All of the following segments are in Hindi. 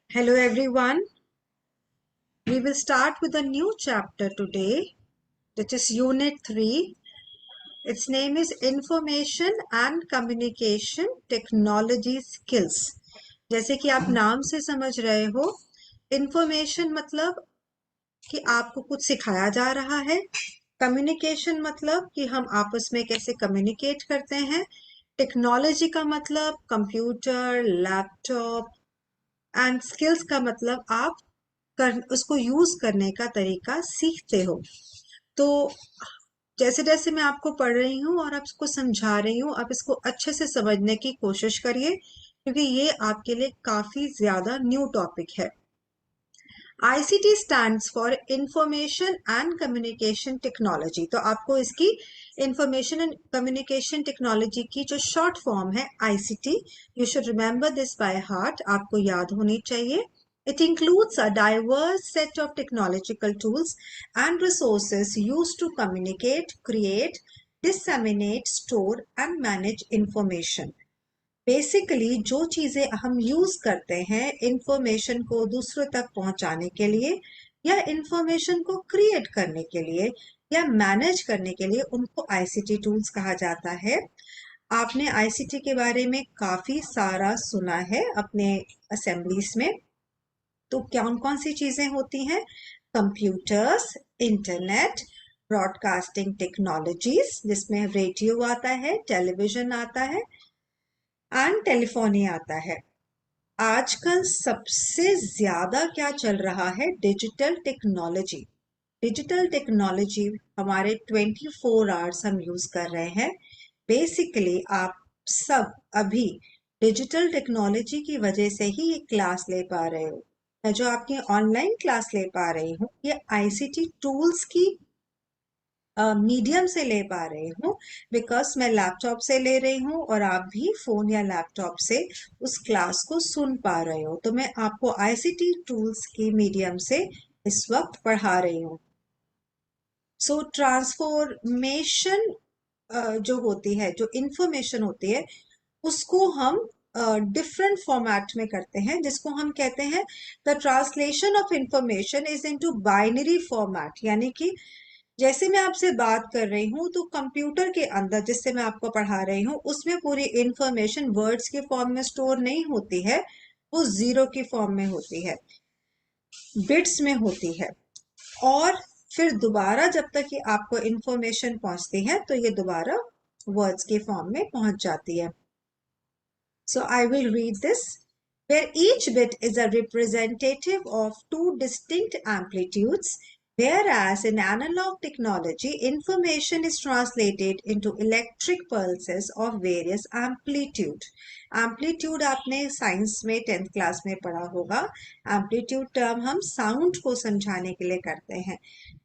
Hello everyone. We will start with a new chapter today, which is Unit 3. Its name is Information and Communication Technology Skills. जैसे कि आप नाम से समझ रहे हो, इंफॉर्मेशन मतलब कि आपको कुछ सिखाया जा रहा है, कम्युनिकेशन मतलब कि हम आपस में कैसे कम्युनिकेट करते हैं, टेक्नोलॉजी का मतलब कंप्यूटर, लैपटॉप एंड स्किल्स का मतलब आप उसको यूज करने का तरीका सीखते हो। तो जैसे जैसे मैं आपको पढ़ रही हूँ और आपको समझा रही हूँ, आप इसको अच्छे से समझने की कोशिश करिए क्योंकि ये आपके लिए काफी ज्यादा न्यू टॉपिक है। ICT stands for information and communication technology. तो आपको इसकी इंफॉर्मेशन एंड कम्युनिकेशन टेक्नोलॉजी की जो शॉर्ट फॉर्म है ICT, you should remember this by heart, आपको याद होनी चाहिए। It includes a diverse set of technological tools and resources used to communicate, create, disseminate, store and manage information. Basically जो चीजें हम यूज करते हैं इंफॉर्मेशन को दूसरों तक पहुंचाने के लिए या इंफॉर्मेशन को क्रिएट करने के लिए या मैनेज करने के लिए, उनको आईसीटी टूल्स कहा जाता है। आपने आईसीटी के बारे में काफी सारा सुना है अपने असेंबलीज में। तो कौन कौन सी चीजें होती हैं? कंप्यूटर्स, इंटरनेट, ब्रॉडकास्टिंग टेक्नोलॉजीज जिसमें रेडियो आता है, टेलीविजन आता है एंड टेलीफोनी आता है। आजकल सबसे ज्यादा क्या चल रहा है? Digital technology. डिजिटल टेक्नोलॉजी हमारे 24 आवर्स हम यूज कर रहे हैं। बेसिकली आप सब अभी डिजिटल टेक्नोलॉजी की वजह से ही ये क्लास ले पा रहे हो। मैं जो आपकी ऑनलाइन क्लास ले पा रही हूँ ये आईसीटी टूल्स की मीडियम से ले पा रही हूँ, बिकॉज मैं लैपटॉप से ले रही हूँ और आप भी फोन या लैपटॉप से उस क्लास को सुन पा रहे हो। तो मैं आपको आईसीटी टूल्स की मीडियम से इस वक्त पढ़ा रही हूँ। सो ट्रांसफॉर्मेशन जो होती है, जो इंफॉर्मेशन होती है, उसको हम डिफरेंट फॉर्मेट में करते हैं, जिसको हम कहते हैं the translation of information is into binary format. यानी कि जैसे मैं आपसे बात कर रही हूँ तो कंप्यूटर के अंदर जिससे मैं आपको पढ़ा रही हूँ उसमें पूरी इंफॉर्मेशन वर्ड्स के फॉर्म में स्टोर नहीं होती है, वो जीरो की फॉर्म में होती है, बिट्स में होती है। और फिर दोबारा जब तक कि आपको इंफॉर्मेशन पहुंचती है तो ये दोबारा वर्ड्स के फॉर्म में पहुंच जाती है। So I will read this. Where each bit is a representative of two distinct amplitudes, whereas in analog technology, information is translated into electric pulses of various amplitude. Amplitude आपने साइंस में 10th क्लास में पढ़ा होगा। एम्पलीट्यूड टर्म हम साउंड को समझाने के लिए करते हैं,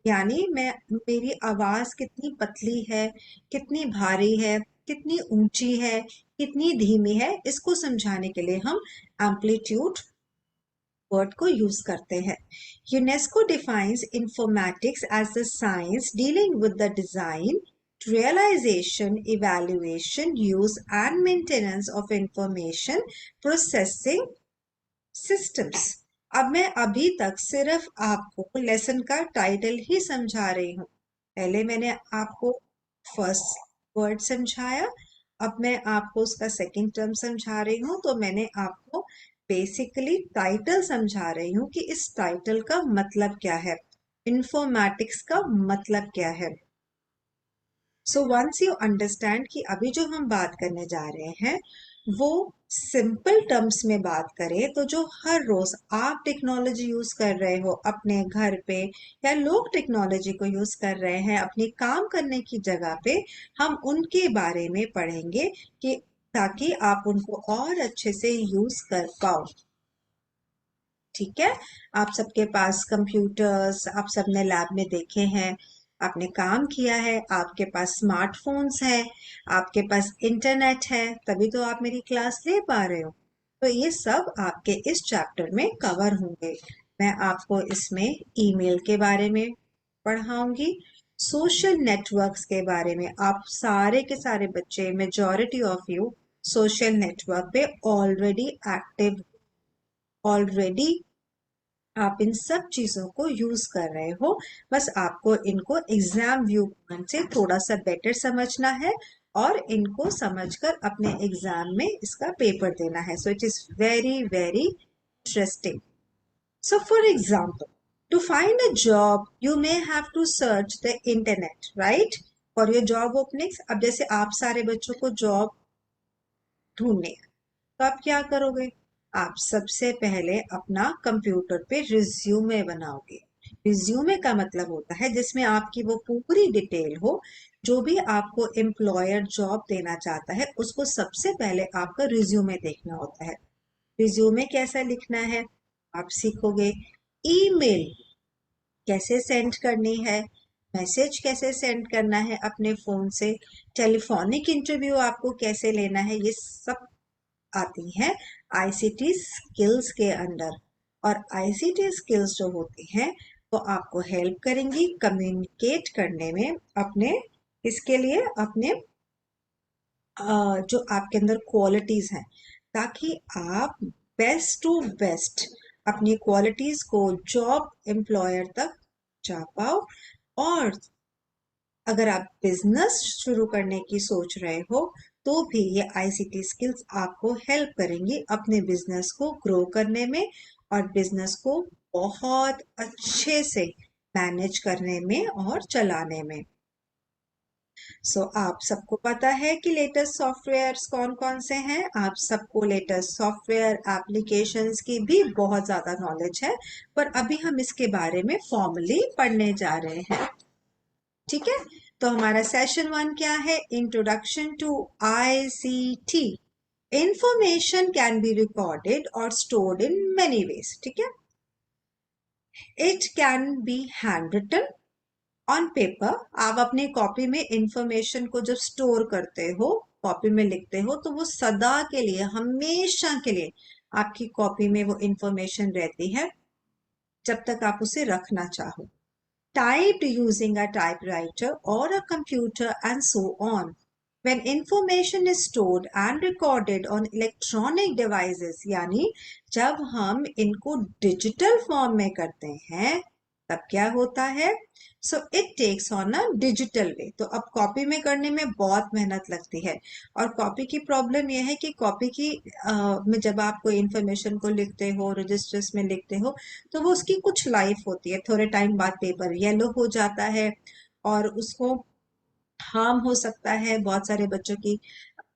यानी मेरी आवाज कितनी पतली है, कितनी भारी है, कितनी ऊंची है, कितनी धीमी है, इसको समझाने के लिए हम एम्पलीट्यूड वर्ड को यूज करते हैं। UNESCO defines informatics as the science dealing with the design, realization, evaluation, use and maintenance of information processing systems। अब मैं अभी तक सिर्फ आपको लेसन का टाइटल ही समझा रही हूँ। पहले मैंने आपको फर्स्ट वर्ड समझाया, अब मैं आपको उसका सेकंड टर्म समझा रही हूँ। तो मैंने आपको बेसिकली टाइटल समझा रही हूँ कि इस टाइटल का मतलब क्या है, इंफॉर्मेटिक्स का मतलब क्या है। सो वंस यू अंडरस्टैंड कि अभी जो हम बात करने जा रहे हैं वो सिंपल टर्म्स में बात करें तो जो हर रोज आप टेक्नोलॉजी यूज कर रहे हो अपने घर पे, या लोग टेक्नोलॉजी को यूज कर रहे हैं अपनी काम करने की जगह पे, हम उनके बारे में पढ़ेंगे कि ताकि आप उनको और अच्छे से यूज कर पाओ। ठीक है, आप सबके पास कंप्यूटर्स, आप सबने लैब में देखे हैं, आपने काम किया है, आपके पास स्मार्टफोन्स है, आपके पास इंटरनेट है, तभी तो आप मेरी क्लास ले पा रहे हो। तो ये सब आपके इस चैप्टर में कवर होंगे। मैं आपको इसमें ईमेल के बारे में पढ़ाऊंगी, सोशल नेटवर्क्स के बारे में। आप सारे के सारे बच्चे, majority of you social network पे ऑलरेडी एक्टिव, ऑलरेडी आप इन सब चीजों को यूज कर रहे हो, बस आपको इनको एग्जाम व्यू पॉइंट से थोड़ा सा बेटर समझना है और इनको समझकर अपने एग्जाम में इसका पेपर देना है. So it is very very interesting. So for example, to find a job, you may have to search the internet, right? For your job openings. अब जैसे आप सारे बच्चों को जॉब ढूंढने हैं, तो आप क्या करोगे? आप सबसे पहले अपना कंप्यूटर पे रिज्यूमे बनाओगे. रिज्यूमे का मतलब होता है जिसमें आपकी वो पूरी डिटेल हो, जो भी आपको एम्प्लॉयर जॉब देना चाहता है उसको सबसे पहले आपका रिज्यूमे देखना होता है. रिज्यूमे कैसा लिखना है आप सीखोगे. ईमेल कैसे सेंड करनी है, मैसेज कैसे सेंड करना है अपने फोन से, टेलीफोनिक इंटरव्यू आपको कैसे लेना है, ये सब आती हैं आईसीटी स्किल्स के अंडर. और आईसीटी स्किल्स जो होती हैं वो आपको हेल्प करेंगी कम्युनिकेट करने में अपने, इसके लिए अपने जो आपके अंदर क्वालिटीज हैं, ताकि आप बेस्ट टू बेस्ट अपनी क्वालिटीज को जॉब एम्प्लॉयर तक जा पाओ. और अगर आप बिजनेस शुरू करने की सोच रहे हो तो भी ये आईसीटी स्किल्स आपको हेल्प करेंगी अपने बिजनेस को ग्रो करने में और बिजनेस को बहुत अच्छे से मैनेज करने में और चलाने में. आप सबको पता है कि लेटेस्ट सॉफ्टवेयर्स कौन कौन से हैं. आप सबको लेटेस्ट सॉफ्टवेयर एप्लीकेशंस की भी बहुत ज़्यादा नॉलेज है, पर अभी हम इसके बारे में फॉर्मली पढ़ने जा रहे हैं. ठीक है, तो हमारा सेशन 1 क्या है? Introduction to ICT. Information can be recorded और स्टोर्ड इन मेनी वेज. ठीक है, it can be hand written on paper. आप अपनी कॉपी में इंफॉर्मेशन को जब स्टोर करते हो, कॉपी में लिखते हो, तो वो सदा के लिए, हमेशा के लिए आपकी कॉपी में वो इंफॉर्मेशन रहती है जब तक आप उसे रखना चाहो. Typed using a typewriter or a computer and so on. When information is stored and recorded on electronic devices, यानी जब हम इनको डिजिटल फॉर्म में करते हैं तब क्या होता है? So it takes on a digital way. तो अब कॉपी में करने में बहुत मेहनत लगती है, और कॉपी की प्रॉब्लम यह है कि कॉपी की में जब आप कोई इंफॉर्मेशन को लिखते हो, रजिस्टर्स में लिखते हो, तो वो उसकी कुछ लाइफ होती है. थोड़े टाइम बाद पेपर येलो हो जाता है और उसको हार्म हो सकता है. बहुत सारे बच्चों की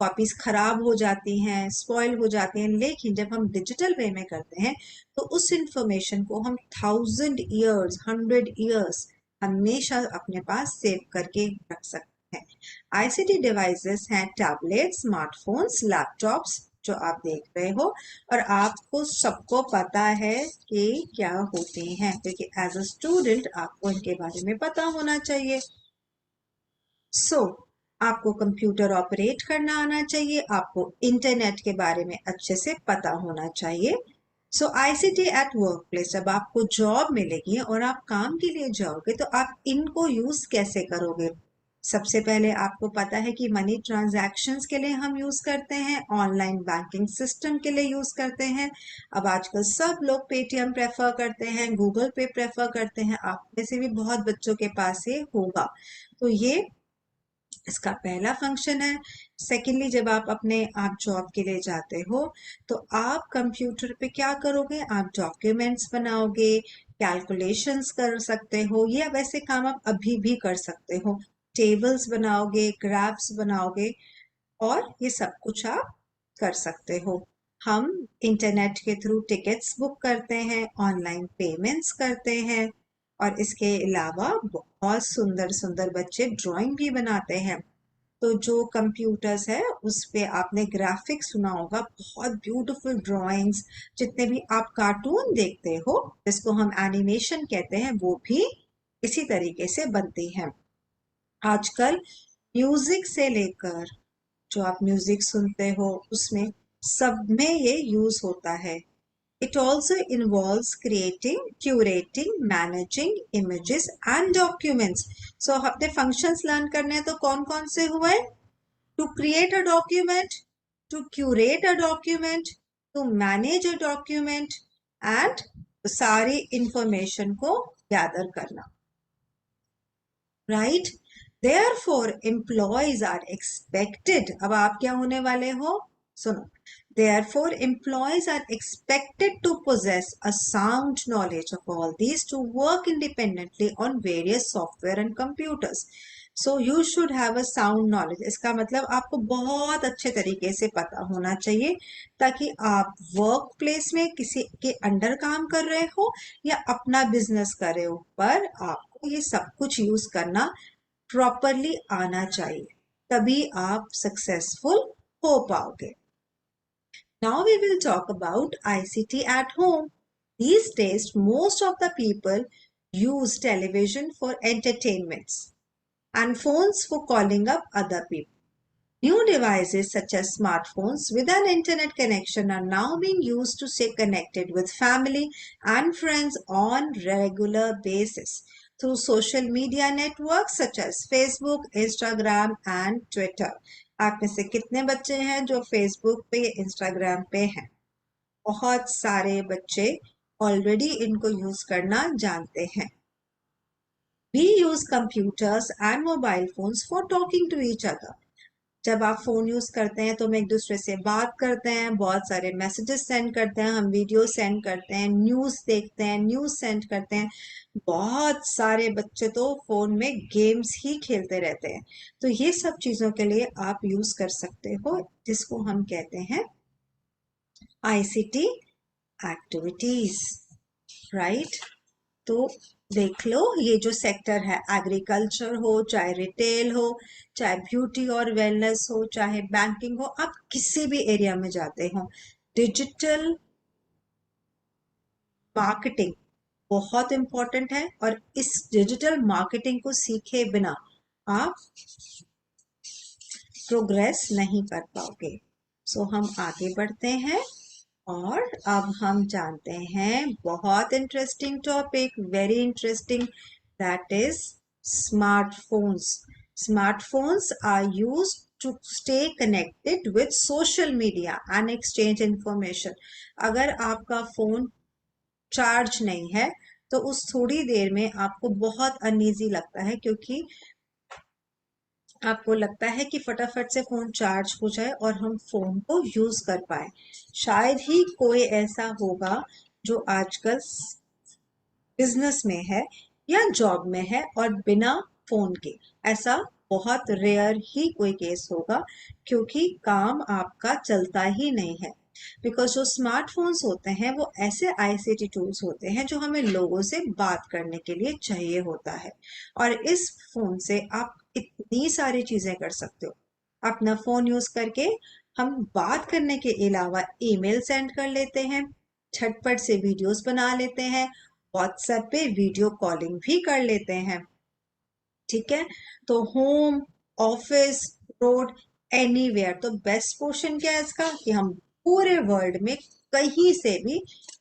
कॉपीज खराब हो जाती हैं, स्पॉइल हो जाती हैं. लेकिन जब हम डिजिटल वे में करते हैं तो उस इंफॉर्मेशन को हम 1000 years, 100 years हमेशा अपने पास सेव करके रख सकते हैं. आईसीटी डिवाइसेस हैं टैबलेट, स्मार्टफोन्स, लैपटॉप्स जो आप देख रहे हो, और आपको सबको पता है कि क्या होते हैं, क्योंकि एज अ स्टूडेंट आपको इनके बारे में पता होना चाहिए. आपको कंप्यूटर ऑपरेट करना आना चाहिए, आपको इंटरनेट के बारे में अच्छे से पता होना चाहिए. आईसीटी एट वर्क प्लेस, जब आपको जॉब मिलेगी और आप काम के लिए जाओगे तो आप इनको यूज कैसे करोगे? सबसे पहले आपको पता है कि मनी ट्रांजैक्शंस के लिए हम यूज करते हैं, ऑनलाइन बैंकिंग सिस्टम के लिए यूज करते हैं. अब आजकल सब लोग पेटीएम प्रेफर करते हैं, गूगल पे प्रेफर करते हैं. आप में से भी बहुत बच्चों के पास ये होगा. तो ये इसका पहला फंक्शन है. सेकेंडली, जब आप जॉब के लिए जाते हो तो आप कंप्यूटर पे क्या करोगे? आप डॉक्यूमेंट्स बनाओगे, कैलकुलेशंस कर सकते हो, या वैसे काम आप अभी भी कर सकते हो. टेबल्स बनाओगे, ग्राफ्स बनाओगे, और ये सब कुछ आप कर सकते हो. हम इंटरनेट के थ्रू टिकट्स बुक करते हैं, ऑनलाइन पेमेंट्स करते हैं, और इसके अलावा बहुत सुंदर सुंदर बच्चे ड्राइंग भी बनाते हैं. तो जो कंप्यूटर्स है उस पे आपने ग्राफिक्स सुना होगा, बहुत ब्यूटीफुल ड्राइंग्स. जितने भी आप कार्टून देखते हो जिसको हम एनिमेशन कहते हैं, वो भी इसी तरीके से बनती हैं. आजकल म्यूजिक से लेकर, जो आप म्यूजिक सुनते हो उसमें सब में ये यूज होता है. It also involves creating, curating, managing images and documents. So अपने functions learn करने तो कौन कौन से हुए? To create a document, to curate a document, to manage a document and सारी information को gather करना, right? Therefore employees are expected, अब आप क्या होने वाले हो, सुनो, therefore employees are expected to possess a sound knowledge of all these to work independently on various software and computers. So you should have a sound knowledge. इसका मतलब आपको बहुत अच्छे तरीके से पता होना चाहिए ताकि आप वर्क प्लेस में किसी के अंडर काम कर रहे हो या अपना बिजनेस कर रहे हो, पर आपको ये सब कुछ यूज करना प्रॉपरली आना चाहिए, तभी आप सक्सेसफुल हो पाओगे. Now we will talk about ICT at home. These days, most of the people use television for entertainments and phones for calling up other people. New devices such as smartphones with an internet connection are now being used to stay connected with family and friends on regular basis through social media networks such as Facebook, Instagram and Twitter. आप में से कितने बच्चे हैं जो फेसबुक पे, इंस्टाग्राम पे हैं? बहुत सारे बच्चे ऑलरेडी इनको यूज करना जानते हैं. We use computers and mobile phones for talking to each other. जब आप फोन यूज करते हैं तो हम एक दूसरे से बात करते हैं, बहुत सारे मैसेजेस सेंड करते हैं, हम वीडियो सेंड करते हैं, न्यूज देखते हैं, न्यूज सेंड करते हैं. बहुत सारे बच्चे तो फोन में गेम्स ही खेलते रहते हैं. तो ये सब चीजों के लिए आप यूज कर सकते हो, जिसको हम कहते हैं आईसीटी एक्टिविटीज, राइट? तो देख लो, ये जो सेक्टर है, एग्रीकल्चर हो, चाहे रिटेल हो, चाहे ब्यूटी और वेलनेस हो, चाहे बैंकिंग हो, आप किसी भी एरिया में जाते हो, डिजिटल मार्केटिंग बहुत इंपॉर्टेंट है. और इस डिजिटल मार्केटिंग को सीखे बिना आप प्रोग्रेस नहीं कर पाओगे. सो हम आगे बढ़ते हैं और अब हम जानते हैं बहुत interesting topic, very interesting, that is smartphones. Smartphones are used to stay connected with social media and exchange information. अगर आपका फोन चार्ज नहीं है तो उस थोड़ी देर में आपको बहुत अनईजी लगता है, क्योंकि आपको लगता है कि फटाफट से फोन चार्ज हो जाए और हम फोन को यूज कर पाए. शायद ही कोई ऐसा होगा जो आजकल बिजनेस में है या जॉब में है और बिना फोन के, ऐसा बहुत रेयर ही कोई केस होगा, क्योंकि काम आपका चलता ही नहीं है. बिकॉज जो स्मार्टफोन्स होते हैं वो ऐसे आईसीटी टूल्स होते हैं जो हमें लोगों से बात करने के लिए चाहिए होता है. और इस फोन से आप इतनी सारी चीजें कर सकते हो. अपना फोन यूज करके हम बात करने के अलावा ईमेल सेंड कर लेते हैं, झटपट से वीडियोस बना लेते हैं, व्हाट्सएप पे वीडियो कॉलिंग भी कर लेते हैं. ठीक है, तो होम, ऑफिस, रोड, एनीवेयर. तो बेस्ट पोर्शन क्या है इसका कि हम पूरे वर्ल्ड में कहीं से भी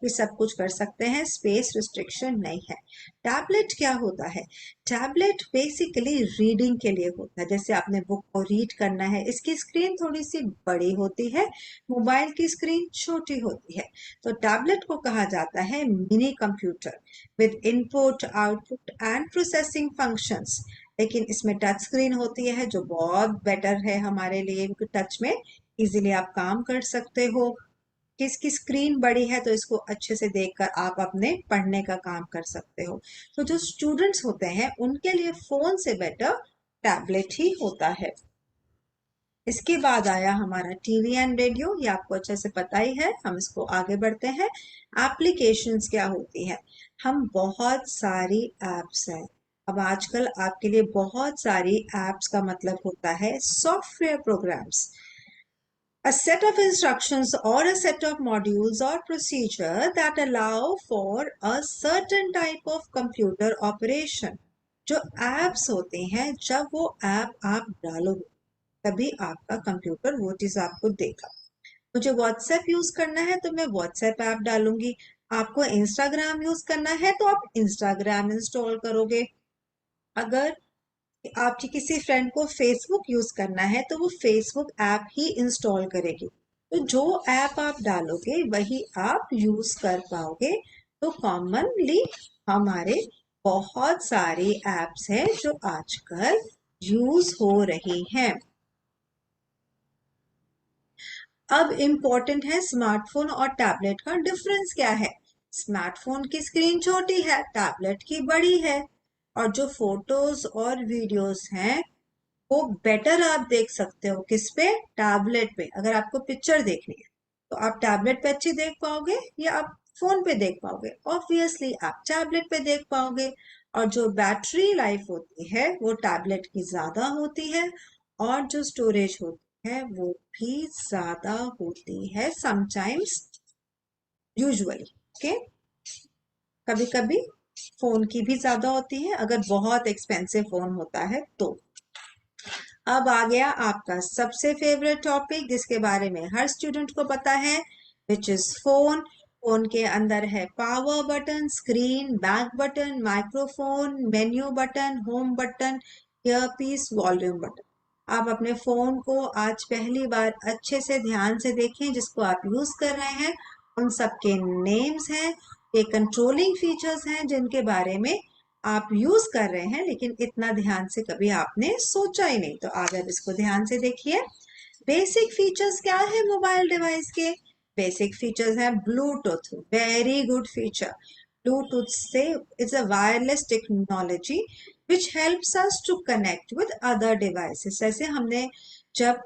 ये सब कुछ कर सकते हैं, स्पेस रिस्ट्रिक्शन नहीं है. टैबलेट क्या होता है? टैबलेट बेसिकली रीडिंग के लिए होता है. जैसे आपने बुक को रीड करना है, इसकी स्क्रीन थोड़ी सी बड़ी होती है, मोबाइल की स्क्रीन छोटी होती है. तो टैबलेट को कहा जाता है mini computer with input, output and processing functions. लेकिन इसमें टच स्क्रीन होती है जो बहुत बेटर है हमारे लिए, क्योंकि टच में इजीली आप काम कर सकते हो. किसकी स्क्रीन बड़ी है तो इसको अच्छे से देखकर आप अपने पढ़ने का काम कर सकते हो. तो जो स्टूडेंट्स होते हैं उनके लिए फोन से बेटर टैबलेट ही होता है. इसके बाद आया हमारा टीवी एंड रेडियो. ये आपको अच्छे से पता ही है, हम इसको आगे बढ़ते हैं. एप्लीकेशंस क्या होती है? हम बहुत सारी एप्स हैं. अब आजकल आपके लिए बहुत सारी एप्स का मतलब होता है software programmes. A set of instructions or a set of modules or procedure that allow for a certain type of computer operation. जो apps होते हैं, जब वो ऐप आप डालोगे तभी आपका कंप्यूटर वो चीज आपको देगा. मुझे व्हाट्सएप यूज करना है तो मैं व्हाट्सएप ऐप डालूंगी. आपको इंस्टाग्राम यूज करना है तो आप इंस्टाग्राम इंस्टॉल करोगे. अगर आपकी किसी फ्रेंड को फेसबुक यूज करना है तो वो फेसबुक ऐप ही इंस्टॉल करेगी, तो जो ऐप आप डालोगे वही आप यूज कर पाओगे। तो कॉमनली हमारे बहुत सारी एप्स हैं जो आजकल यूज हो रही हैं। अब इम्पोर्टेंट है स्मार्टफोन और टैबलेट का डिफरेंस क्या है। स्मार्टफोन की स्क्रीन छोटी है, टैबलेट की बड़ी है, और जो फोटोज और वीडियोस हैं वो बेटर आप देख सकते हो किस पे, टैबलेट पे। अगर आपको पिक्चर देखनी है तो आप टैबलेट पे अच्छी देख पाओगे या आप फोन पे देख पाओगे? ऑब्वियसली आप टैबलेट पे देख पाओगे। और जो बैटरी लाइफ होती है वो टैबलेट की ज्यादा होती है, और जो स्टोरेज होती है वो भी ज्यादा होती है समटाइम्स, यूजुअली। ओके, कभी कभी फोन की भी ज्यादा होती है अगर बहुत एक्सपेंसिव फोन होता है तो। अब आ गया आपका सबसे फेवरेट टॉपिक जिसके बारे में हर स्टूडेंट को पता है, विच इज फोन। फोन के अंदर है power button, screen, back button, microphone, menu button, home button, earpiece, volume button. आप अपने फोन को आज पहली बार अच्छे से ध्यान से देखें जिसको आप यूज कर रहे हैं, उन सबके नेम्स हैं, ये कंट्रोलिंग फीचर्स हैं जिनके बारे में आप यूज कर रहे हैं लेकिन इतना ध्यान से कभी आपने सोचा ही नहीं। तो आप अब इसको ध्यान से देखिए। बेसिक फीचर्स क्या है मोबाइल डिवाइस के? बेसिक फीचर्स हैं Bluetooth, very good feature. Bluetooth से it's a wireless technology which helps us to connect with other devices. जैसे हमने जब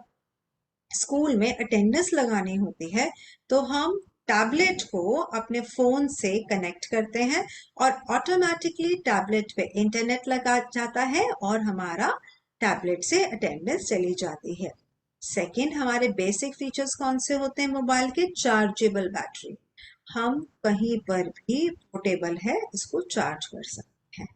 स्कूल में अटेंडेंस लगानी होती है तो हम टैबलेट को अपने फोन से कनेक्ट करते हैं और ऑटोमेटिकली टैबलेट पे इंटरनेट लगा जाता है और हमारा टैबलेट से अटेंडेंस चली जाती है। सेकंड, हमारे बेसिक फीचर्स कौन से होते हैं मोबाइल के? चार्जेबल बैटरी, हम कहीं पर भी पोर्टेबल है इसको चार्ज कर सकते हैं।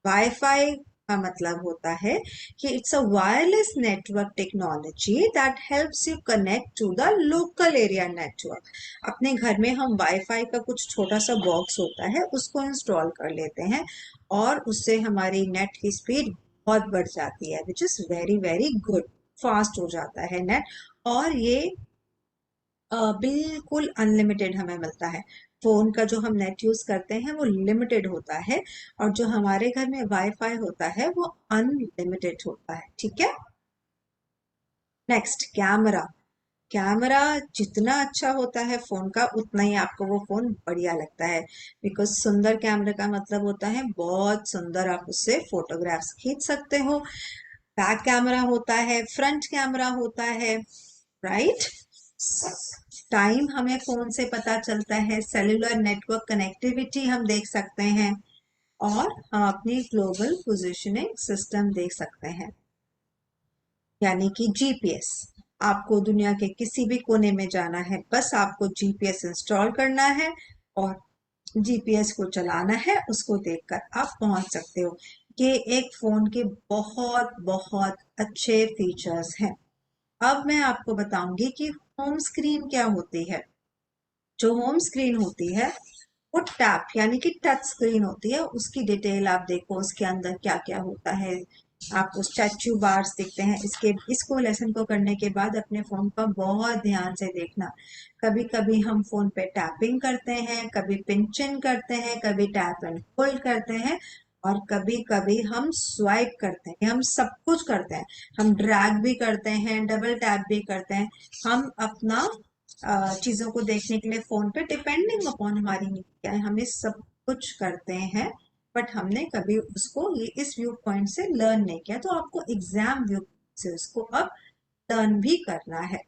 वाईफाई का मतलब होता है कि it's a wireless network technology that helps you connect to the local area network. अपने घर में हम वाईफाई का कुछ छोटा सा बॉक्स होता है उसको इंस्टॉल कर लेते हैं और उससे हमारी नेट की स्पीड बहुत बढ़ जाती है, which is very very good, fast हो जाता है नेट। और ये बिल्कुल अनलिमिटेड हमें मिलता है। फोन का जो हम नेट यूज करते हैं वो लिमिटेड होता है और जो हमारे घर में वाईफाई होता है वो अनलिमिटेड होता है। ठीक है। Next, camera. कैमरा जितना अच्छा होता है फोन का उतना ही आपको वो फोन बढ़िया लगता है, बिकॉज सुंदर कैमरा का मतलब होता है बहुत सुंदर आप उससे फोटोग्राफ्स खींच सकते हो। बैक कैमरा होता है, फ्रंट कैमरा होता है, राइट। टाइम हमें फोन से पता चलता है, सेलुलर नेटवर्क कनेक्टिविटी हम देख सकते हैं और हम अपनी ग्लोबल पोजीशनिंग सिस्टम देख सकते हैं, यानी कि जीपीएस। आपको दुनिया के किसी भी कोने में जाना है बस आपको जीपीएस इंस्टॉल करना है और जीपीएस को चलाना है, उसको देखकर आप पहुंच सकते हो। ये एक फोन के बहुत बहुत अच्छे फीचर्स हैं। अब मैं आपको बताऊंगी कि होम स्क्रीन क्या होती है। जो होम स्क्रीन होती है वो टैप यानी कि टच स्क्रीन होती है, उसकी डिटेल आप देखो उसके अंदर क्या क्या होता है। आपको स्टैच्यू बार्स दिखते हैं। इसको लेसन को करने के बाद अपने फोन का बहुत ध्यान से देखना। कभी कभी हम फोन पे टैपिंग करते हैं, कभी पिंचिंग करते हैं, कभी टैप एंड होल्ड करते हैं और कभी कभी हम स्वाइप करते हैं। हम सब कुछ करते हैं, हम ड्रैग भी करते हैं, डबल टैप भी करते हैं। हम अपना चीजों को देखने के लिए फोन पे डिपेंडिंग अपॉन हमारी नीड क्या है हमें सब कुछ करते हैं, बट हमने कभी उसको ये इस व्यू पॉइंट से लर्न नहीं किया, तो आपको एग्जाम व्यू से उसको अब लर्न भी करना है।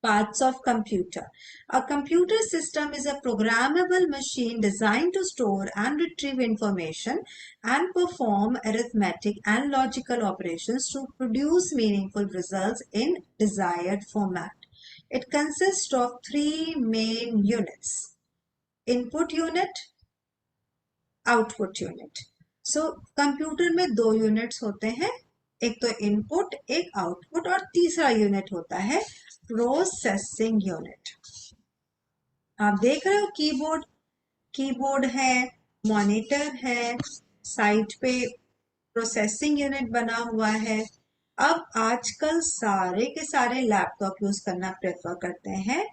Parts of computer. A computer system is a programmable machine designed to store and retrieve information and perform arithmetic and logical operations to produce meaningful results in desired format. It consists of three main units: input unit, output unit. So computer में दो यूनिट्स होते हैं, एक तो इनपुट, एक आउटपुट, और तीसरा यूनिट होता है प्रोसेसिंग यूनिट। आप देख रहे हो कीबोर्ड, कीबोर्ड है, मॉनिटर है, साइड पे प्रोसेसिंग यूनिट बना हुआ है। अब आजकल सारे के सारे लैपटॉप यूज करना प्रेफर करते हैं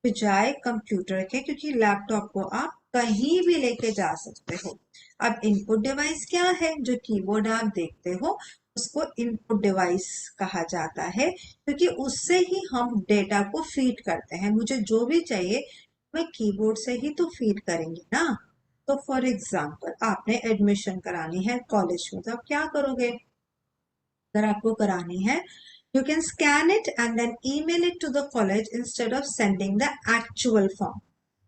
बजाय कंप्यूटर के, क्योंकि लैपटॉप को आप कहीं भी लेके जा सकते हो। अब इनपुट डिवाइस क्या है? जो कीबोर्ड आप देखते हो उसको इनपुट डिवाइस कहा जाता है, क्योंकि उससे ही हम डेटा को फीड करते हैं। मुझे जो भी चाहिए मैं कीबोर्ड से ही तो फीड करेंगे ना। तो फॉर एग्जाम्पल आपने एडमिशन करानी है कॉलेज में, तो आप क्या करोगे? अगर आपको करानी है, you can scan it and then email it to the college instead of sending the actual form.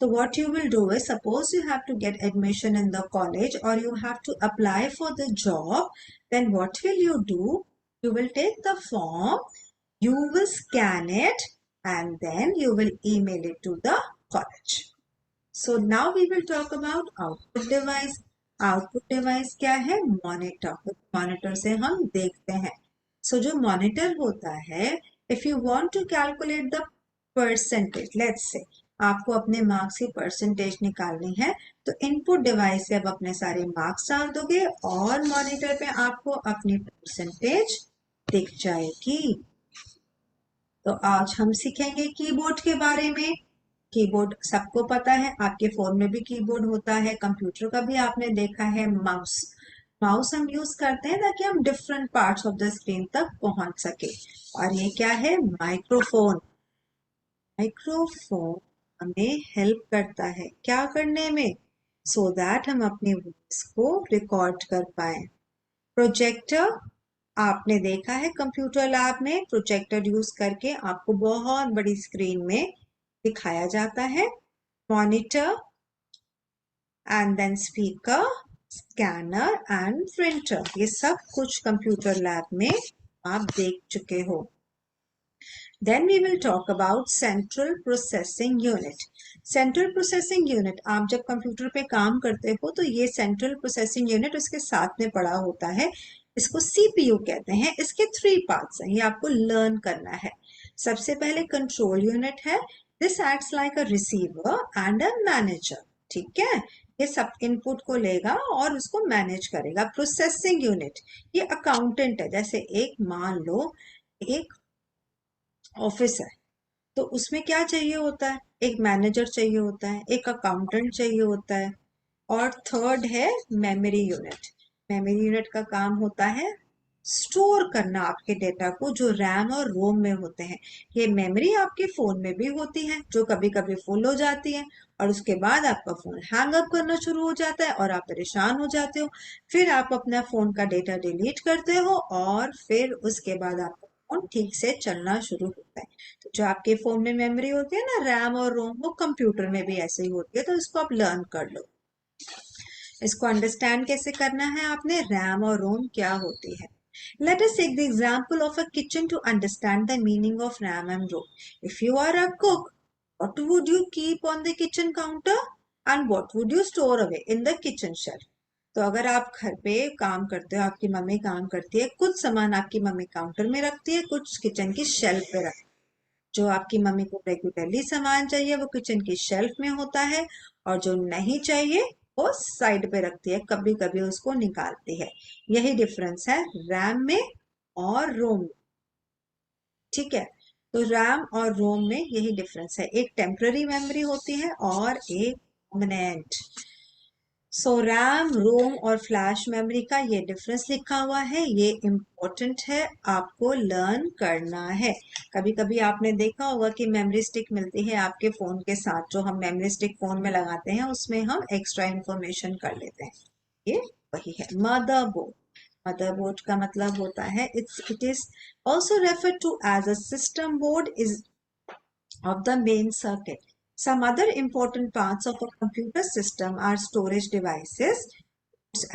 So what you will do is, suppose you have to get admission in the college or you have to apply for the job, then what will you do? You will take the form, you will scan it, and then you will email it to the college. So now we will talk about output device. Output device क्या है? मॉनिटर। मॉनिटर से हम देखते हैं। सो जो मॉनिटर होता है, if you want to calculate the percentage, let's say आपको अपने मार्क्स की परसेंटेज निकालनी है, तो इनपुट डिवाइस से आप अपने सारे मार्क्स डाल दोगे और मॉनिटर पे आपको अपनी परसेंटेज दिख जाएगी। तो आज हम सीखेंगे कीबोर्ड के बारे में। कीबोर्ड सबको पता है, आपके फोन में भी कीबोर्ड होता है, कंप्यूटर का भी आपने देखा है। माउस, माउस हम यूज करते हैं ताकि हम different parts of the screen तक पहुंच सके। और ये क्या है? माइक्रोफोन। माइक्रोफोन हमें हेल्प करता है क्या करने में? सो दैट हम अपनी वॉइस को रिकॉर्ड कर पाए। प्रोजेक्टर, आपने देखा है कंप्यूटर लैब में प्रोजेक्टर यूज करके आपको बहुत बड़ी स्क्रीन में दिखाया जाता है। Monitor and then speaker, scanner and printer, ये सब कुछ कंप्यूटर लैब में आप देख चुके हो। Then we will talk about central processing unit. Central processing unit, आप जब कंप्यूटर पे काम करते हो तो ये सेंट्रल प्रोसेसिंग यूनिट उसके साथ में पड़ा होता है। इसको सीपीयू कहते हैं। इसके 3 पार्ट्स हैं, ये आपको लर्न करना है। सबसे पहले कंट्रोल यूनिट है। This acts like a receiver and a manager. ठीक है, ये सब इनपुट को लेगा और उसको मैनेज करेगा। प्रोसेसिंग यूनिट, ये अकाउंटेंट है। जैसे एक मान लो एक ऑफिस है, तो उसमें क्या चाहिए होता है? एक मैनेजर चाहिए होता है, एक अकाउंटेंट चाहिए होता है, और थर्ड है मेमोरी यूनिट। मेमोरी यूनिट का काम होता है स्टोर करना आपके डेटा को, जो रैम और रोम में होते हैं। ये मेमोरी आपके फोन में भी होती है, जो कभी कभी फुल हो जाती है और उसके बाद आपका फोन हैंग अप करना शुरू हो जाता है और आप परेशान हो जाते हो। फिर आप अपना फोन का डेटा डिलीट करते हो और फिर उसके बाद आपका फोन ठीक से चलना शुरू होता है। तो जो आपके फोन में मेमोरी होती है ना, रैम और रोम, वो कंप्यूटर में भी ऐसे ही होती है। तो इसको आप लर्न कर लो। इसको अंडरस्टैंड कैसे करना है आपने? रैम और रोम क्या होती है। Let us take the example of a kitchen to understand the meaning of RAM and ROM. If you are a cook, what would you keep on the kitchen counter and what would you store away in the kitchen shelf? तो अगर आप घर पे काम करते हो, आपकी मम्मी काम करती है, कुछ सामान आपकी मम्मी काउंटर में रखती है, कुछ किचन की शेल्फ पे रखती है। जो आपकी मम्मी को रेगुलरली सामान चाहिए वो किचन की शेल्फ में होता है, और जो नहीं चाहिए वो साइड पे रखती है, कभी कभी उसको निकालती है। यही डिफरेंस है रैम में और रोम में। ठीक है, तो रैम और रोम में यही डिफरेंस है। एक टेम्पररी मेमोरी होती है और एक परमानेंट। सो रैम, रोम और फ्लैश मेमोरी का ये डिफरेंस लिखा हुआ है, ये इम्पोर्टेंट है, आपको लर्न करना है। कभी कभी आपने देखा होगा कि मेमोरी स्टिक मिलती है आपके फोन के साथ, जो हम मेमोरी स्टिक फोन में लगाते हैं उसमें हम एक्स्ट्रा इंफॉर्मेशन कर लेते हैं। ये वही है मदरबोर्ड। मदरबोर्ड का मतलब होता है it is also refer to as a system board is of the main circuit. Some other important parts of a computer system are storage devices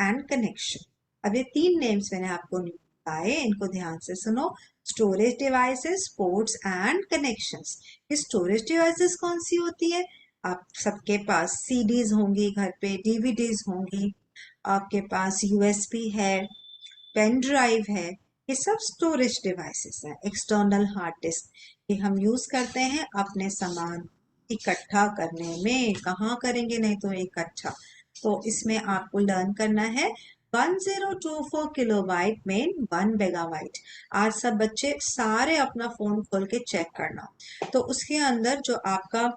and connection. अब ये 3 नेम्स मैंने आपको बताए, इनको ध्यान से सुनो। Storage devices, ports and connections. ये स्टोरेज डिवाइसेस कौन सी होती है? आप सबके पास सीडीज होंगी, घर पे डीवीडीज होंगी, आपके पास यूएसबी है, पेन ड्राइव है, ये सब स्टोरेज डिवाइसेस हैं। एक्सटर्नल हार्ड डिस्क, ये हम यूज करते हैं अपने सामान इकट्ठा करने में। कहाँ करेंगे नहीं तो इकट्ठा। तो इसमें आपको लर्न करना है 1024 किलोबाइट में 1 मेगाबाइट। आज सब बच्चे सारे अपना फोन खोल के चेक करना, तो उसके अंदर जो आपका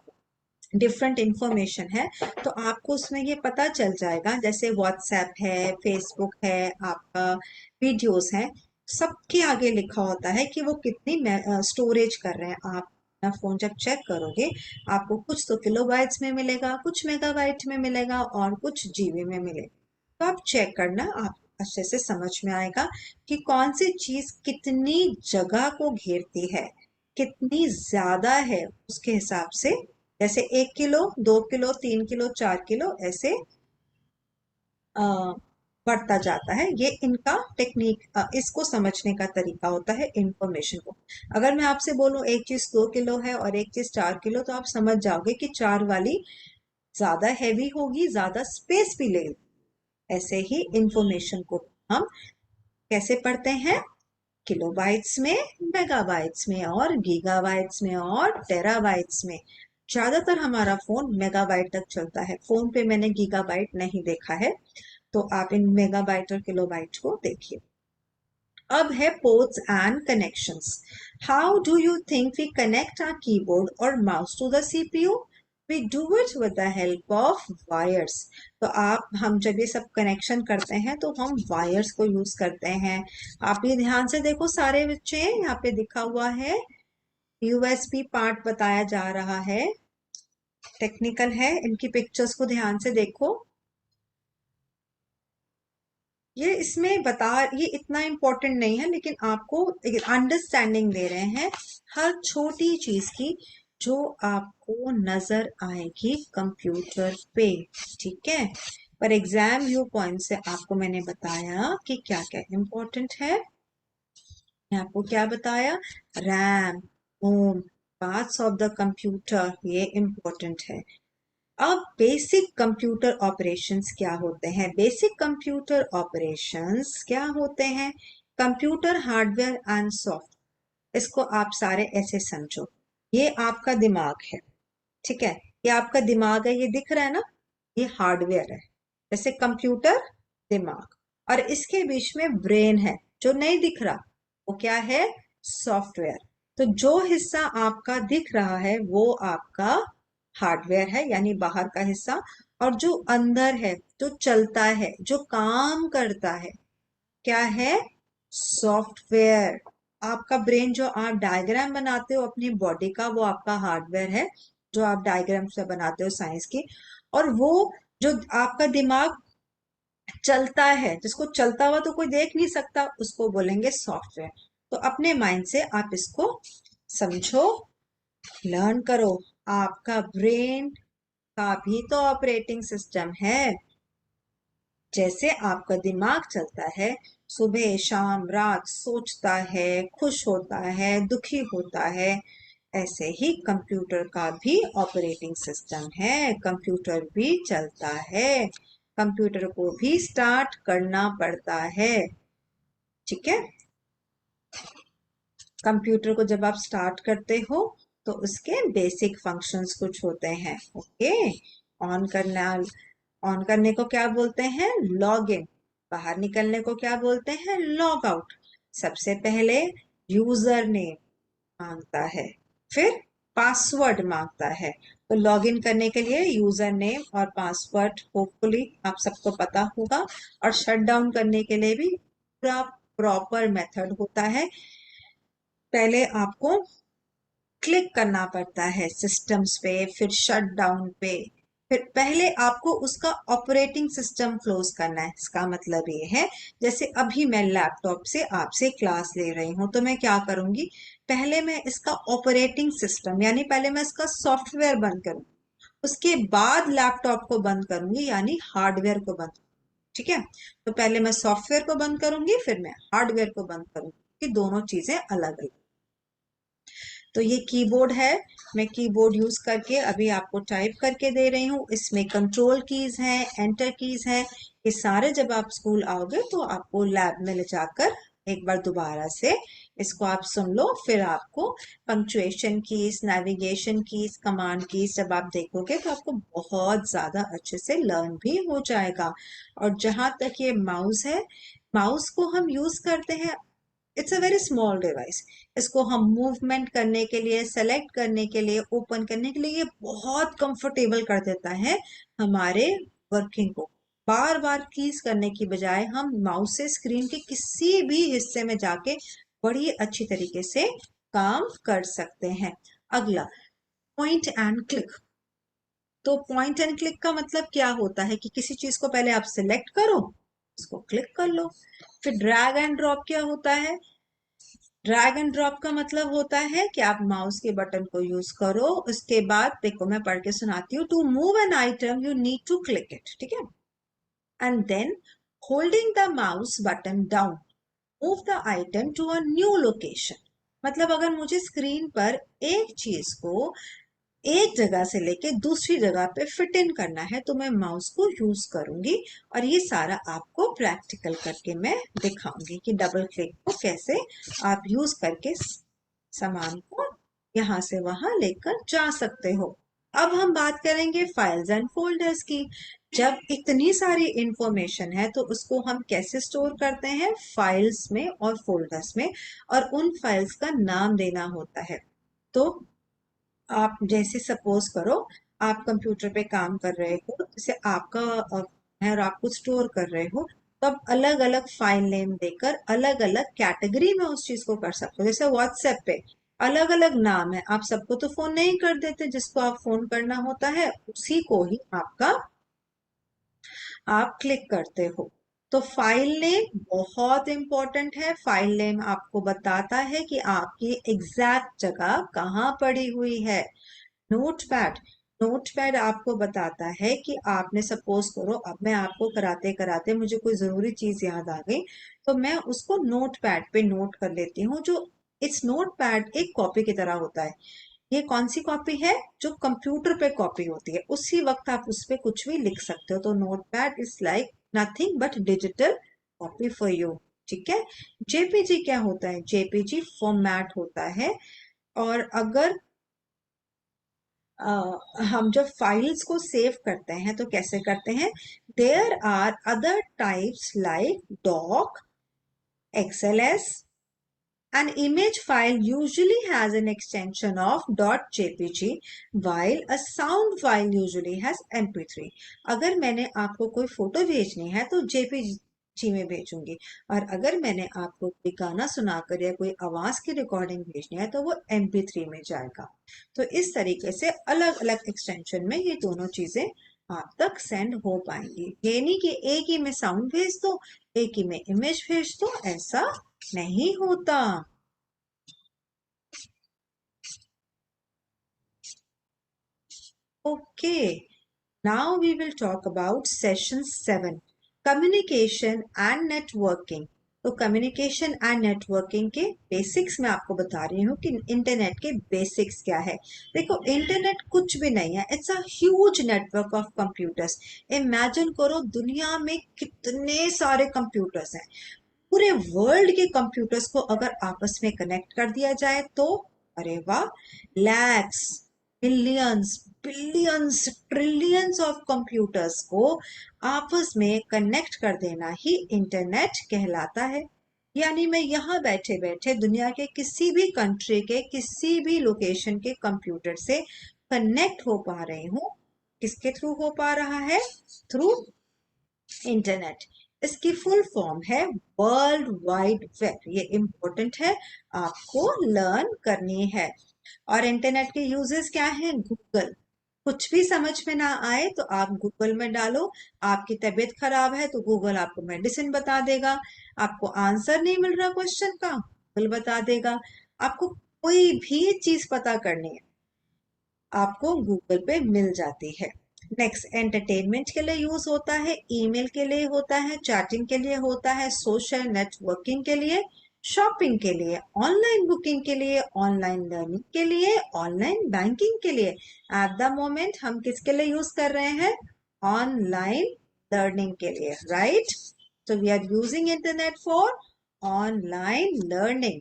डिफरेंट इंफॉर्मेशन है तो आपको उसमें ये पता चल जाएगा। जैसे व्हाट्सएप है, फेसबुक है, आपका वीडियोस है, सबके आगे लिखा होता है कि वो कितनी स्टोरेज कर रहे हैं। आप अपना फोन जब चेक करोगे आपको कुछ तो किलोबाइट्स में मिलेगा, कुछ मेगाबाइट में मिलेगा और कुछ जीबी में मिलेगा। तो आप चेक करना, आप अच्छे से समझ में आएगा कि कौन सी चीज कितनी जगह को घेरती है, कितनी ज्यादा है, उसके हिसाब से। जैसे 1 किलो, 2 किलो, 3 किलो, 4 किलो ऐसे बढ़ता जाता है। ये इनका टेक्निक, इसको समझने का तरीका होता है इंफॉर्मेशन को। अगर मैं आपसे बोलूं एक चीज 2 किलो है और एक चीज 4 किलो, तो आप समझ जाओगे कि 4 वाली ज्यादा हैवी होगी, ज्यादा स्पेस भी लेगी। ऐसे ही इंफॉर्मेशन को हम कैसे पढ़ते हैं? किलोबाइट्स में, मेगाबाइट्स में और गीगाबाइट्स में और टेराबाइट्स में। ज्यादातर हमारा फोन मेगाबाइट तक चलता है, फोन पे मैंने गीगाबाइट नहीं देखा है, तो आप इन मेगाबाइट और किलोबाइट को देखिए। अब है ports and connections. How do you think we connect our keyboard और mouse to the CPU? We do it with the help of wires. तो हम जब ये सब कनेक्शन करते हैं तो हम वायर्स को यूज करते हैं। आप ये ध्यान से देखो सारे बच्चे, यहाँ पे दिखा हुआ है यूएसबी पार्ट बताया जा रहा है, टेक्निकल है, इनकी पिक्चर्स को ध्यान से देखो। ये इसमें बता, ये इतना इम्पोर्टेंट नहीं है लेकिन आपको अंडरस्टैंडिंग दे रहे हैं हर छोटी चीज की जो आपको नजर आएगी कंप्यूटर पे। ठीक है, पर एग्जाम व्यू पॉइंट से आपको मैंने बताया कि क्या क्या इम्पोर्टेंट है। आपको क्या बताया? RAM, ROM, parts of the computer, ये इम्पोर्टेंट है। अब बेसिक कंप्यूटर ऑपरेशंस क्या होते हैं? बेसिक कंप्यूटर ऑपरेशंस क्या होते हैं? Computer hardware and software. इसको आप सारे ऐसे समझो, ये आपका दिमाग है, ठीक है, ये आपका दिमाग है, ये दिख रहा है ना, ये हार्डवेयर है। जैसे कंप्यूटर, दिमाग, और इसके बीच में ब्रेन है जो नहीं दिख रहा, वो क्या है? सॉफ्टवेयर। तो जो हिस्सा आपका दिख रहा है वो आपका हार्डवेयर है, यानी बाहर का हिस्सा, और जो अंदर है, जो चलता है, जो काम करता है, क्या है? सॉफ्टवेयर। आपका ब्रेन, जो आप डायग्राम बनाते हो अपनी बॉडी का, वो आपका हार्डवेयर है, जो आप डायग्राम से बनाते हो साइंस की। और वो जो आपका दिमाग चलता है, जिसको चलता हुआ तो कोई देख नहीं सकता, उसको बोलेंगे सॉफ्टवेयर। तो अपने माइंड से आप इसको समझो, लर्न करो। आपका ब्रेन का भी तो ऑपरेटिंग सिस्टम है। जैसे आपका दिमाग चलता है, सुबह शाम रात सोचता है, खुश होता है, दुखी होता है, ऐसे ही कंप्यूटर का भी ऑपरेटिंग सिस्टम है, कंप्यूटर भी चलता है, कंप्यूटर को भी स्टार्ट करना पड़ता है। ठीक है, कंप्यूटर को जब आप स्टार्ट करते हो तो उसके बेसिक फंक्शंस कुछ होते हैं। ओके, ऑन करना, ऑन करने को क्या बोलते हैं? Log in. बाहर निकलने को क्या बोलते हैं? Log out. सबसे पहले यूजर नेम मांगता है, फिर पासवर्ड मांगता है। तो लॉग इन करने के लिए यूजर नेम और पासवर्ड होपफुली आप सबको पता होगा, और शट डाउन करने के लिए भी पूरा प्रॉपर मेथड होता है। पहले आपको क्लिक करना पड़ता है सिस्टम्स पे, फिर शट डाउन पे, फिर पहले आपको उसका ऑपरेटिंग सिस्टम क्लोज करना है। इसका मतलब ये है, जैसे अभी मैं लैपटॉप से आपसे क्लास ले रही हूँ, तो मैं क्या करूंगी? पहले मैं इसका ऑपरेटिंग सिस्टम, यानी पहले मैं इसका सॉफ्टवेयर बंद करूंगी, उसके बाद लैपटॉप को बंद करूंगी, यानी हार्डवेयर को बंद। ठीक है, तो पहले मैं सॉफ्टवेयर को बंद करूंगी, फिर मैं हार्डवेयर को बंद करूंगी, कि दोनों चीजें अलग अलग। तो ये कीबोर्ड है, मैं कीबोर्ड यूज करके अभी आपको टाइप करके दे रही हूँ। इसमें कंट्रोल कीज हैं, एंटर कीज हैं। ये सारे जब आप स्कूल आओगे तो आपको लैब में ले जाकर एक बार दोबारा से इसको आप सुन लो, फिर आपको punctuation keys, navigation keys, command keys जब आप देखोगे तो आपको बहुत ज्यादा अच्छे से लर्न भी हो जाएगा। और जहां तक ये माउस है, माउस को हम यूज करते हैं, it's a very small device. इसको हम मूवमेंट करने के लिए, सेलेक्ट करने के लिए, ओपन करने के लिए ये बहुत कंफर्टेबल कर देता है हमारे वर्किंग को। बार बार कीज करने की बजाय हम माउस से स्क्रीन के किसी भी हिस्से में जाके बड़ी अच्छी तरीके से काम कर सकते हैं। अगला, पॉइंट एंड क्लिक। तो पॉइंट एंड क्लिक का मतलब क्या होता है कि किसी चीज को पहले आप सिलेक्ट करो, उसको क्लिक कर लो। फिर ड्रैग एंड ड्रॉप क्या होता है? ड्रैग एंड ड्रॉप का मतलब होता है कि आप माउस के बटन को यूज करो, उसके बाद देखो मैं पढ़ के सुनाती हूँ। To move an item you need to click it, ठीक है? And then holding the mouse button down move the item to a new location. मतलब अगर मुझे स्क्रीन पर एक चीज को एक जगह से लेके दूसरी जगह पे फिट इन करना है तो मैं माउस को यूज करूंगी। और ये सारा आपको प्रैक्टिकल करके मैं दिखाऊंगी कि डबल क्लिक को कैसे आप यूज करके सामान को यहाँ से वहां लेकर जा सकते हो। अब हम बात करेंगे फाइल्स एंड फोल्डर्स की। जब इतनी सारी इंफॉर्मेशन है तो उसको हम कैसे स्टोर करते हैं? फाइल्स में और फोल्डर्स में, और उन फाइल्स का नाम देना होता है। तो आप जैसे सपोज करो आप कंप्यूटर पे काम कर रहे हो, जैसे आपका है और आप कुछ स्टोर कर रहे हो, तो आप अलग अलग फाइल नेम देकर अलग अलग कैटेगरी में उस चीज को कर सकते हो। जैसे व्हाट्सएप पे अलग अलग नाम है, आप सबको तो फोन नहीं कर देते, जिसको आप फोन करना होता है उसी को ही आपका आप क्लिक करते हो। तो फाइल नेम बहुत इंपॉर्टेंट है। फाइल नेम आपको बताता है कि आपकी एग्जैक्ट जगह कहाँ पड़ी हुई है। नोटपैड, नोटपैड आपको बताता है कि आपने सपोज करो अब मैं आपको कराते कराते मुझे कोई जरूरी चीज याद आ गई तो मैं उसको नोटपैड पे नोट कर लेती हूँ। जो इस नोटपैड एक कॉपी की तरह होता है। ये कौन सी कॉपी है? जो कंप्यूटर पे कॉपी होती है, उसी वक्त आप उस पे कुछ भी लिख सकते हो। तो notepad is like nothing but digital copy for you, ठीक है? जेपीजी क्या होता है? जेपीजी फॉर्मेट होता है। और अगर हम जब फाइल्स को सेव करते हैं तो कैसे करते हैं? There are other types like doc, XLS. An image file usually has an extension of .jpg while a sound file usually has MP3. अगर मैंने आपको कोई फोटो भेजनी है तो JPG में भेजूंगी, और अगर मैंने आपको कोई गाना सुनाकर या कोई आवाज की रिकॉर्डिंग भेजनी है तो वो MP3 में जाएगा। तो इस तरीके से अलग अलग एक्सटेंशन में ये दोनों चीजें आप तक सेंड हो पाएंगी। ये नहीं कि एक ही में साउंड भेज दो, एक ही में इमेज भेज दो, ऐसा नहीं होता। Okay, now we will talk about session 7, communication and networking. तो कम्युनिकेशन एंड नेटवर्किंग के बेसिक्स मैं आपको बता रही हूँ कि इंटरनेट के बेसिक्स क्या है। देखो, इंटरनेट कुछ भी नहीं है, it's a huge network of computers. Imagine करो दुनिया में कितने सारे कंप्यूटर्स हैं। पूरे वर्ल्ड के कंप्यूटर्स को अगर आपस में कनेक्ट कर दिया जाए तो अरे वाह, lakhs, millions, billions, trillions of computers को आपस में कनेक्ट कर देना ही इंटरनेट कहलाता है। यानी मैं यहाँ बैठे बैठे दुनिया के किसी भी कंट्री के किसी भी लोकेशन के कंप्यूटर से कनेक्ट हो पा रही हूँ। किसके थ्रू हो पा रहा है? Through internet. इसकी फुल फॉर्म है वर्ल्ड वाइड वेब। ये इंपॉर्टेंट है, आपको लर्न करनी है। और इंटरनेट के यूजेस क्या हैं? गूगल। कुछ भी समझ में ना आए तो आप गूगल में डालो। आपकी तबीयत खराब है तो गूगल आपको मेडिसिन बता देगा। आपको आंसर नहीं मिल रहा क्वेश्चन का, गूगल बता देगा। आपको कोई भी चीज पता करनी है आपको गूगल पे मिल जाती है। नेक्स्ट, एंटरटेनमेंट के लिए यूज होता है, ईमेल के लिए होता है, चैटिंग के लिए होता है, सोशल नेटवर्किंग के लिए, शॉपिंग के लिए, ऑनलाइन बुकिंग के लिए, ऑनलाइन लर्निंग के लिए, ऑनलाइन बैंकिंग के लिए। एट द मोमेंट हम किसके लिए यूज कर रहे हैं? ऑनलाइन लर्निंग के लिए, right? So we are using internet for online learning.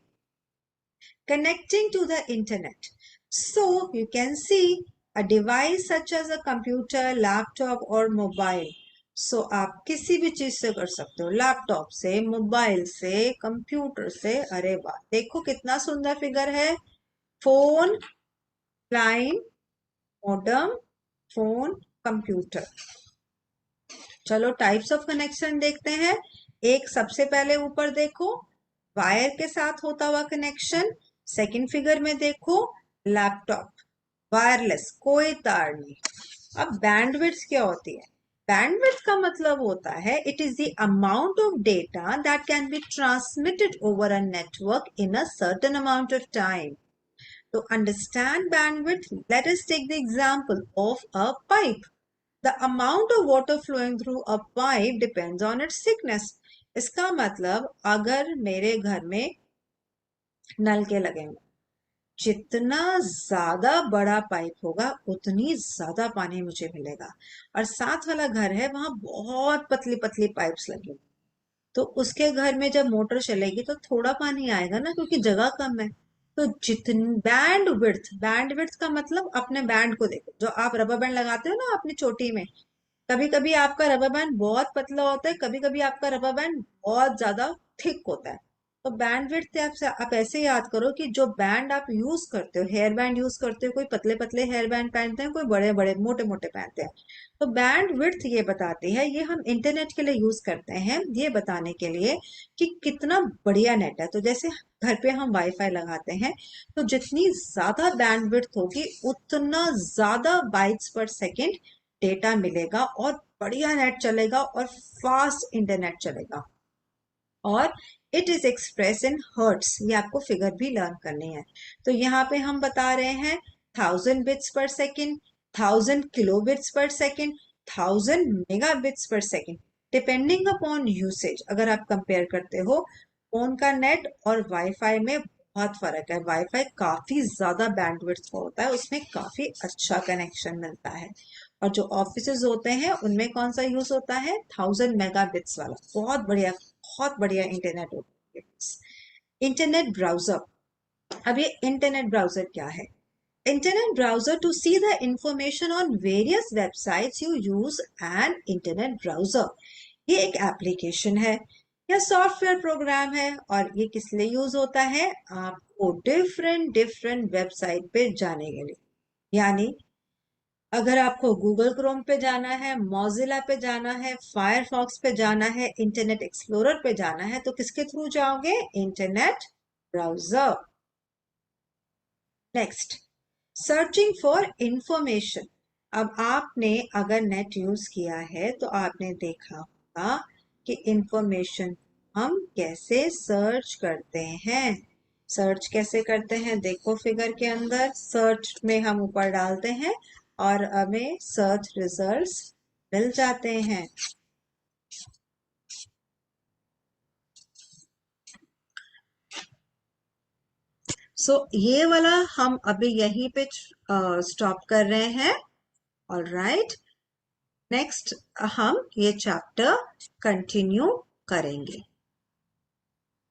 connecting to the internet. So you can see a device such as a computer, laptop or mobile. So आप किसी भी चीज से कर सकते हो, लैपटॉप से, मोबाइल से, कंप्यूटर से। अरे वाह, देखो कितना सुंदर फिगर है। Phone, line, modem, phone, computer. चलो टाइप्स ऑफ कनेक्शन देखते हैं। एक सबसे पहले ऊपर देखो, वायर के साथ होता हुआ कनेक्शन। सेकंड फिगर में देखो, लैपटॉप, वायरलेस, कोई तार नहीं। अब बैंडविड्थ क्या होती है? बैंडविड्थ का मतलब होता है it is the amount of data that can be transmitted over a network in a certain amount of time. To understand bandwidth, let us take the example of a pipe. The amount of water flowing through a pipe depends on its thickness. इसका मतलब अगर मेरे घर में नल के लगे हों, जितना ज्यादा बड़ा पाइप होगा उतनी ज्यादा पानी मुझे मिलेगा। और साथ वाला घर है, वहां बहुत पतली पतली पाइप्स लगी, तो उसके घर में जब मोटर चलेगी तो थोड़ा पानी आएगा ना, क्योंकि जगह कम है। तो जितनी बैंड विड्थ का मतलब, अपने बैंड को देखो, जो आप रबर बैंड लगाते हो ना अपनी चोटी में। कभी कभी आपका रबर बैंड बहुत पतला होता है, कभी कभी आपका रबर बैंड बहुत ज्यादा थिक होता है। तो बैंड विड्थ आप ऐसे याद करो कि जो बैंड आप यूज करते हो, हेयर बैंड यूज करते हो, कोई पतले पतले हेयर बैंड पहनते हैं, कोई बड़े बड़े मोटे मोटे पहनते हैं। तो बैंड विड्थ ये बताती है, ये हम इंटरनेट के लिए यूज करते हैं ये बताने के लिए कि कितना बढ़िया नेट है। तो जैसे घर पे हम वाईफाई लगाते हैं, तो जितनी ज्यादा बैंड विड्थ होगी उतना ज्यादा बाइट्स पर सेकेंड डेटा मिलेगा और बढ़िया नेट चलेगा और फास्ट इंटरनेट चलेगा। और it is express in hertz, ये आपको फिगर भी लर्न करनी है। तो यहाँ पे हम बता रहे हैं 1000 बिट्स पर second, 1000 kilobits per second, 1000 megabits पर सेकेंड, डिपेंडिंग अपॉन यूसेज। अगर आप कंपेयर करते हो, फोन का नेट और वाईफाई में बहुत फर्क है। वाईफाई काफी ज्यादा बैंडविड्थ का होता है, उसमें काफी अच्छा कनेक्शन मिलता है। और जो ऑफिसेज होते हैं उनमें कौन सा यूज होता है? 1000 मेगाबिट्स वाला, बहुत बढ़िया इंटरनेट होता है। Internet browser. अब ये इंटरनेट ब्राउजर क्या है? Internet browser, to see the information on various websites you use an internet browser. ये एक एप्लीकेशन है या सॉफ्टवेयर प्रोग्राम है, और ये किस लिए यूज होता है? आपको डिफरेंट डिफरेंट वेबसाइट पे जाने के लिए। यानी अगर आपको गूगल क्रोम पे जाना है, मोजिला पे जाना है, फायरफॉक्स पे जाना है, इंटरनेट एक्सप्लोरर पे जाना है, तो किसके थ्रू जाओगे? Internet browser. Next, searching for information. अब आपने अगर नेट यूज किया है तो आपने देखा होगा कि इंफॉर्मेशन हम कैसे सर्च करते हैं। सर्च कैसे करते हैं? देखो फिगर के अंदर, सर्च में हम ऊपर डालते हैं और हमें सर्च रिजल्ट्स मिल जाते हैं। ये वाला हम अभी यहीं पे स्टॉप कर रहे हैं। ऑलराइट, नेक्स्ट हम ये चैप्टर कंटिन्यू करेंगे।